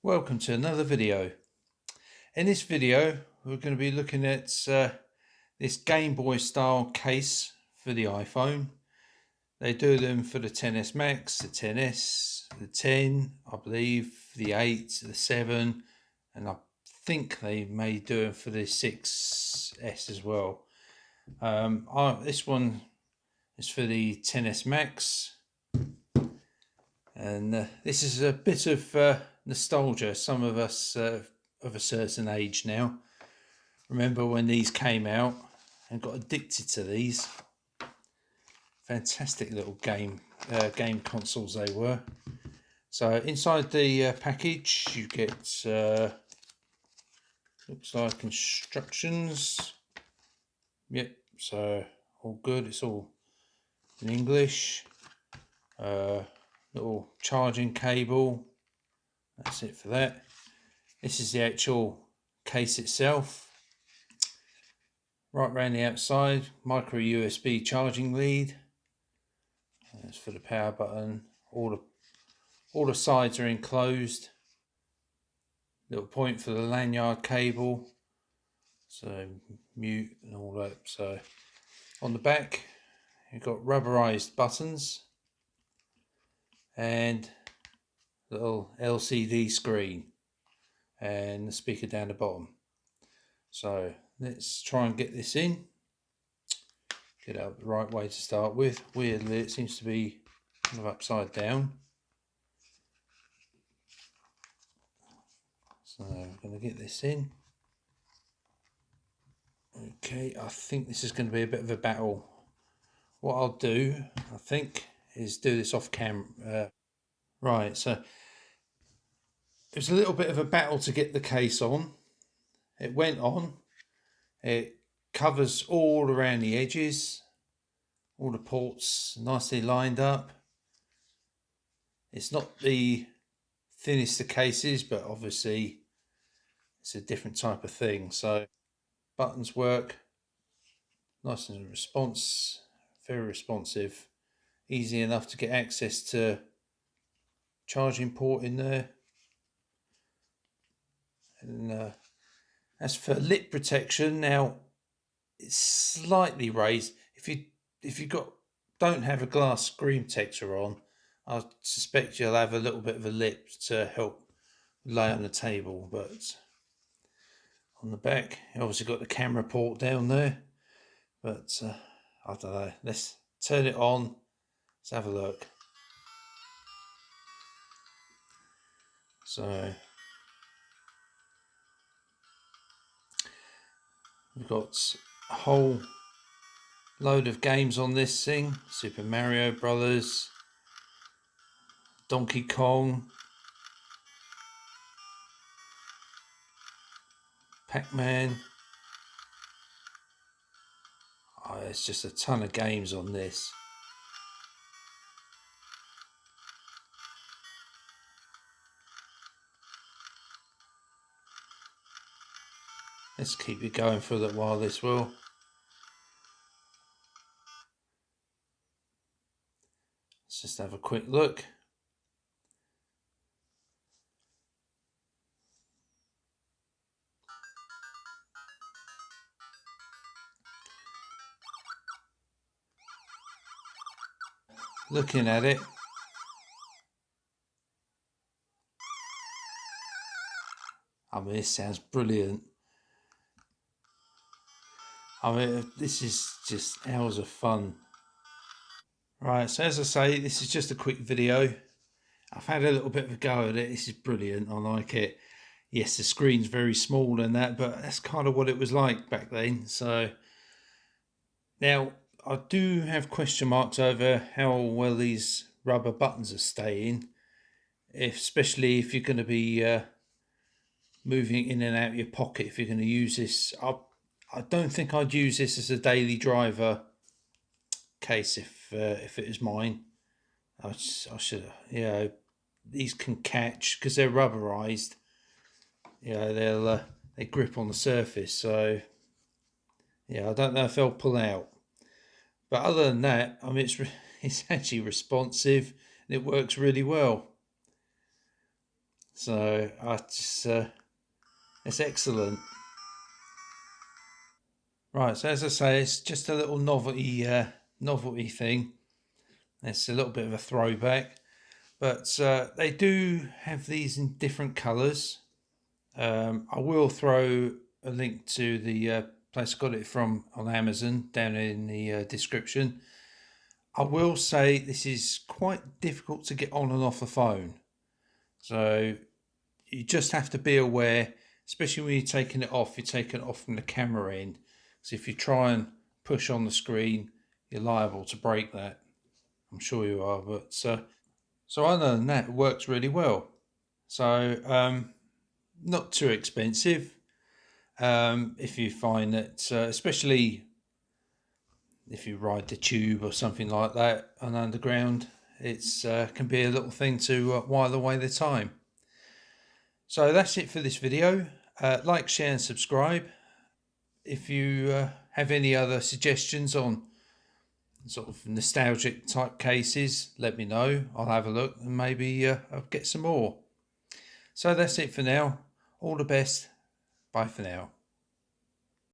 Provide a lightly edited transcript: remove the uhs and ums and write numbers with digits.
Welcome to another video. In this video we're going to be looking at this Game Boy style case for the iPhone. They do them for the XS Max, the XS, the 10, I believe, the 8, the 7, and I think they may do it for the 6S as well. This one is for the XS Max, and this is a bit of nostalgia. Some of us of a certain age now remember when these came out and got addicted to these. Fantastic little game consoles they were. So inside the package you get looks like instructions. Yep, so all good. It's all in English. Little charging cable. That's it for that. This is the actual case itself. Right around the outside, micro USB charging lead. That's for the power button. All the sides are enclosed. Little point for the lanyard cable. So mute and all that. So on the back, you've got rubberized buttons and little LCD screen and the speaker down the bottom. So let's try and get this in. Get it out the right way to start with. Weirdly, it seems to be kind of upside down. So I'm going to get this in. Okay, I think this is going to be a bit of a battle. What I'll do, I think, is do this off camera. Right, so it was a little bit of a battle to get the case on. It went on. It covers all around the edges. All the ports nicely lined up. It's not the thinnest of cases, but obviously it's a different type of thing. So buttons work nice and very responsive. Easy enough to get access to charging port in there. And as for lip protection, now it's slightly raised. If you don't have a glass screen protector on, I suspect you'll have a little bit of a lip to help lay on the table. But on the back, you obviously got the camera port down there. But I don't know. Let's turn it on. Let's have a look. So we've got a whole load of games on this thing. Super Mario Brothers, Donkey Kong, Pac-Man. Oh, there's just a ton of games on this. Let's keep it going for a little while, this will. Let's just have a quick look. Looking at it, I mean, this sounds brilliant. I mean, this is just hours of fun. Right, so as I say, this is just a quick video. I've had a little bit of a go at it. This is brilliant. I like it. Yes, the screen's very small and that, but that's kind of what it was like back then. So now I do have question marks over how well these rubber buttons are staying, especially if you're going to be moving in and out of your pocket. If you're going to use this, I don't think I'd use this as a daily driver case if it was mine. I should, you know, these can catch because they're rubberized. You know, they grip on the surface. So yeah, I don't know if they'll pull out. But other than that, I mean, it's actually responsive and it works really well. So I just it's excellent. Right, so as I say, it's just a little novelty thing. It's a little bit of a throwback, but they do have these in different colours. I will throw a link to the place I got it from on Amazon down in the description. I will say this is quite difficult to get on and off the phone. So you just have to be aware, especially when you're taking it off, you're taking it off from the camera end. So if you try and push on the screen, you're liable to break that. I'm sure you are, but so other than that, it works really well. So not too expensive. If you find that, especially if you ride the tube or something like that on underground, it's can be a little thing to while away the time. So that's it for this video. Like, share, and subscribe. If you have any other suggestions on sort of nostalgic type cases, let me know. I'll have a look and maybe I'll get some more. So that's it for now. All the best. Bye for now.